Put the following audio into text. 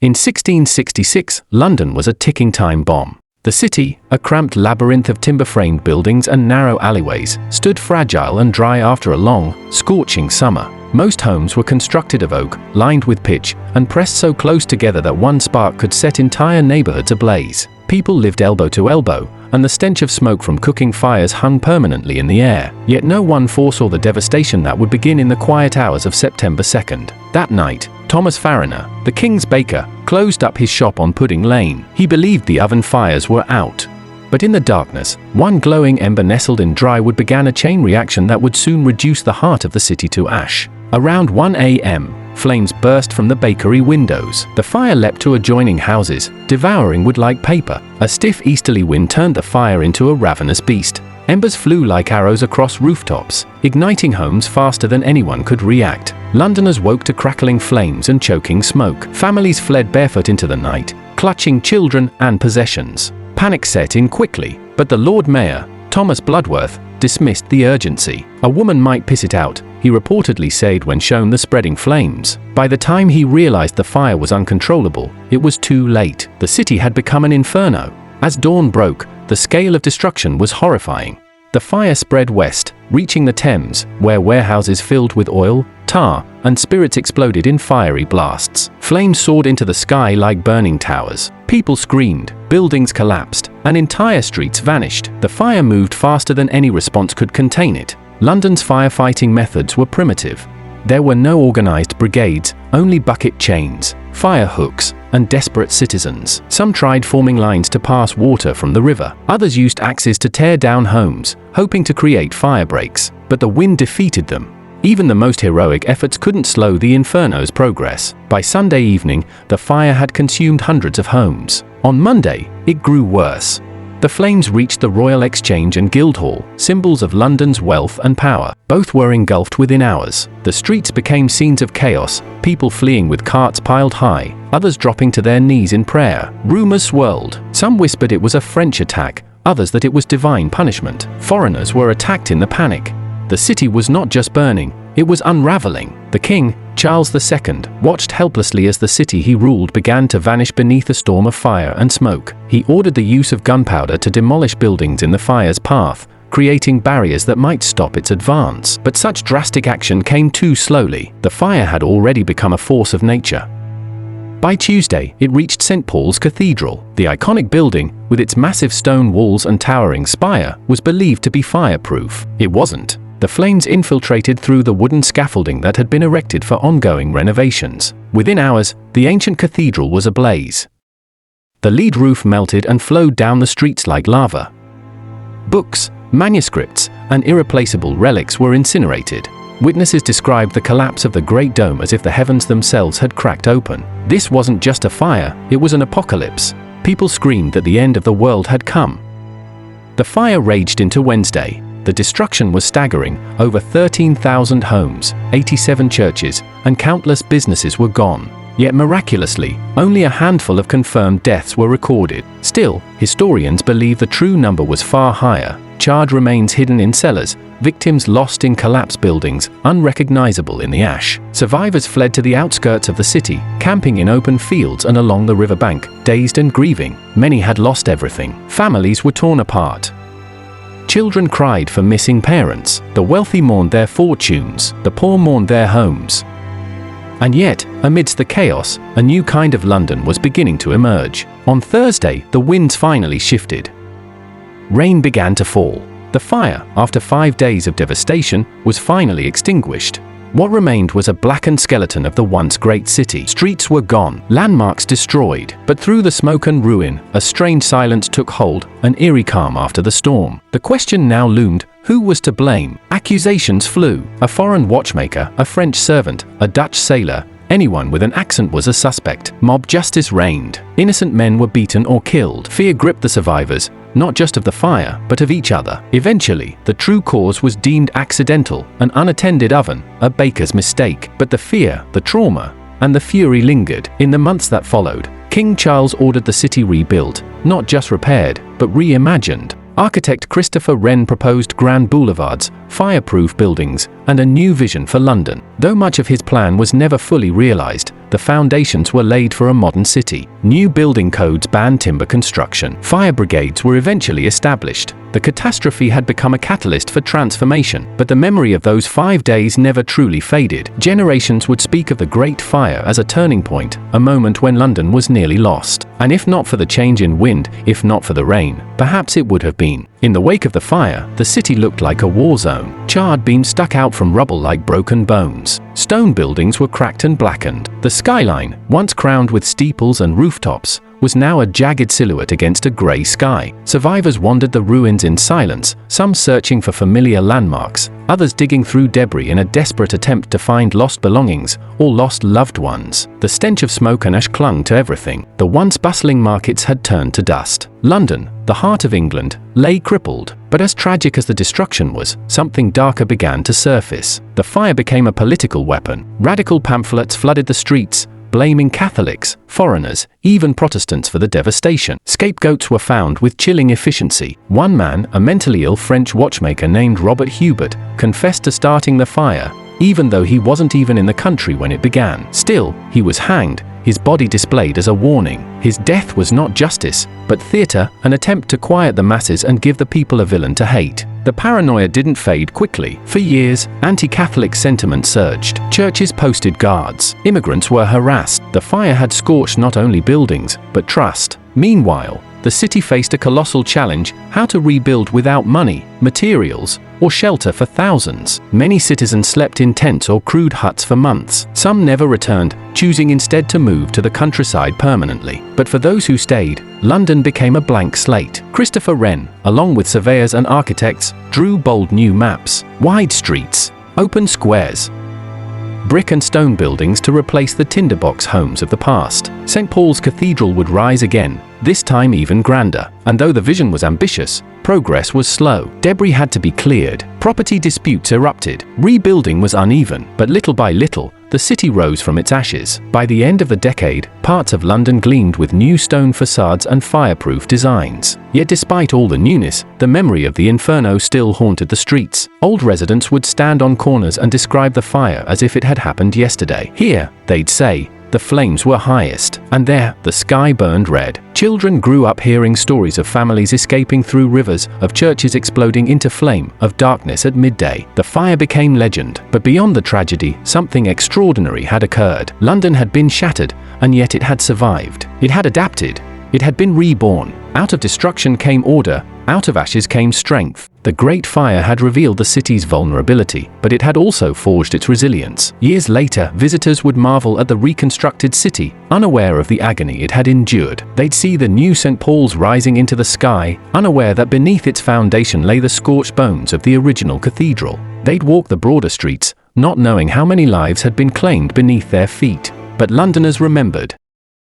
In 1666, London was a ticking time bomb. The city, a cramped labyrinth of timber-framed buildings and narrow alleyways, stood fragile and dry after a long, scorching summer. Most homes were constructed of oak, lined with pitch, and pressed so close together that one spark could set entire neighborhoods ablaze. People lived elbow to elbow, and the stench of smoke from cooking fires hung permanently in the air. Yet no one foresaw the devastation that would begin in the quiet hours of September 2nd. That night, Thomas Fariner, the king's baker, closed up his shop on Pudding Lane. He believed the oven fires were out. But in the darkness, one glowing ember nestled in dry wood began a chain reaction that would soon reduce the heart of the city to ash. Around 1 a.m., flames burst from the bakery windows. The fire leapt to adjoining houses, devouring wood like paper. A stiff easterly wind turned the fire into a ravenous beast. Embers flew like arrows across rooftops, igniting homes faster than anyone could react. Londoners woke to crackling flames and choking smoke. Families fled barefoot into the night, clutching children and possessions. Panic set in quickly, but the Lord Mayor, Thomas Bloodworth, dismissed the urgency. A woman might piss it out, he reportedly said when shown the spreading flames. By the time he realized the fire was uncontrollable, it was too late. The city had become an inferno. As dawn broke, the scale of destruction was horrifying. The fire spread west, reaching the Thames, where warehouses filled with oil, tar, and spirits exploded in fiery blasts. Flames soared into the sky like burning towers. People screamed, buildings collapsed, and entire streets vanished. The fire moved faster than any response could contain it. London's firefighting methods were primitive. There were no organized brigades, only bucket chains, fire hooks, and desperate citizens. Some tried forming lines to pass water from the river. Others used axes to tear down homes, hoping to create fire breaks. But the wind defeated them. Even the most heroic efforts couldn't slow the inferno's progress. By Sunday evening, the fire had consumed hundreds of homes. On Monday, it grew worse. The flames reached the Royal Exchange and Guildhall, symbols of London's wealth and power. Both were engulfed within hours. The streets became scenes of chaos, people fleeing with carts piled high, others dropping to their knees in prayer. Rumors swirled. Some whispered it was a French attack, others that it was divine punishment. Foreigners were attacked in the panic. The city was not just burning, it was unraveling. The king, Charles II, watched helplessly as the city he ruled began to vanish beneath a storm of fire and smoke. He ordered the use of gunpowder to demolish buildings in the fire's path, creating barriers that might stop its advance. But such drastic action came too slowly. The fire had already become a force of nature. By Tuesday, it reached St. Paul's Cathedral. The iconic building, with its massive stone walls and towering spire, was believed to be fireproof. It wasn't. The flames infiltrated through the wooden scaffolding that had been erected for ongoing renovations. Within hours, the ancient cathedral was ablaze. The lead roof melted and flowed down the streets like lava. Books, manuscripts, and irreplaceable relics were incinerated. Witnesses described the collapse of the Great Dome as if the heavens themselves had cracked open. This wasn't just a fire, it was an apocalypse. People screamed that the end of the world had come. The fire raged into Wednesday. The destruction was staggering. Over 13,000 homes, 87 churches, and countless businesses were gone. Yet miraculously, only a handful of confirmed deaths were recorded. Still, historians believe the true number was far higher. Charred remains hidden in cellars, victims lost in collapsed buildings, unrecognizable in the ash. Survivors fled to the outskirts of the city, camping in open fields and along the riverbank, dazed and grieving. Many had lost everything. Families were torn apart. Children cried for missing parents. The wealthy mourned their fortunes. The poor mourned their homes. And yet, amidst the chaos, a new kind of London was beginning to emerge. On Thursday, the winds finally shifted. Rain began to fall. The fire, after 5 days of devastation, was finally extinguished. What remained was a blackened skeleton of the once great city. Streets were gone, landmarks destroyed. But through the smoke and ruin, a strange silence took hold, an eerie calm after the storm. The question now loomed, who was to blame? Accusations flew. A foreign watchmaker, a French servant, a Dutch sailor. Anyone with an accent was a suspect. Mob justice reigned. Innocent men were beaten or killed. Fear gripped the survivors, not just of the fire, but of each other. Eventually, the true cause was deemed accidental, an unattended oven, a baker's mistake. But the fear, the trauma, and the fury lingered. In the months that followed, King Charles ordered the city rebuilt, not just repaired, but reimagined. Architect Christopher Wren proposed grand boulevards, fireproof buildings, and a new vision for London. Though much of his plan was never fully realized, the foundations were laid for a modern city. New building codes banned timber construction. Fire brigades were eventually established. The catastrophe had become a catalyst for transformation, but the memory of those 5 days never truly faded. Generations would speak of the Great Fire as a turning point, a moment when London was nearly lost. And if not for the change in wind, if not for the rain, perhaps it would have been. In the wake of the fire, the city looked like a war zone. Charred beams stuck out from rubble like broken bones. Stone buildings were cracked and blackened. The skyline, once crowned with steeples and rooftops, was now a jagged silhouette against a grey sky. Survivors wandered the ruins in silence, some searching for familiar landmarks, others digging through debris in a desperate attempt to find lost belongings or lost loved ones. The stench of smoke and ash clung to everything. The once bustling markets had turned to dust. London, the heart of England, lay crippled. But as tragic as the destruction was, something darker began to surface. The fire became a political weapon. Radical pamphlets flooded the streets, blaming Catholics, foreigners, even Protestants for the devastation. Scapegoats were found with chilling efficiency. One man, a mentally ill French watchmaker named Robert Hubert, confessed to starting the fire, even though he wasn't even in the country when it began. Still, he was hanged, his body displayed as a warning. His death was not justice, but theatre, an attempt to quiet the masses and give the people a villain to hate. The paranoia didn't fade quickly. For years, anti-Catholic sentiment surged. Churches posted guards. Immigrants were harassed. The fire had scorched not only buildings, but trust. Meanwhile, the city faced a colossal challenge: how to rebuild without money, materials, or shelter for thousands. Many citizens slept in tents or crude huts for months. Some never returned, choosing instead to move to the countryside permanently. But for those who stayed, London became a blank slate. Christopher Wren, along with surveyors and architects, drew bold new maps. Wide streets, open squares, brick and stone buildings to replace the tinderbox homes of the past. St. Paul's Cathedral would rise again, this time even grander. And though the vision was ambitious, progress was slow. Debris had to be cleared. Property disputes erupted. Rebuilding was uneven, but little by little, the city rose from its ashes. By the end of the decade, parts of London gleamed with new stone facades and fireproof designs. Yet despite all the newness, the memory of the inferno still haunted the streets. Old residents would stand on corners and describe the fire as if it had happened yesterday. Here, they'd say, the flames were highest, and there, the sky burned red. Children grew up hearing stories of families escaping through rivers, of churches exploding into flame, of darkness at midday. The fire became legend, but beyond the tragedy, something extraordinary had occurred. London had been shattered, and yet it had survived. It had adapted. It had been reborn. Out of destruction came order, out of ashes came strength. The Great Fire had revealed the city's vulnerability, but it had also forged its resilience. Years later, visitors would marvel at the reconstructed city, unaware of the agony it had endured. They'd see the new St. Paul's rising into the sky, unaware that beneath its foundation lay the scorched bones of the original cathedral. They'd walk the broader streets, not knowing how many lives had been claimed beneath their feet. But Londoners remembered.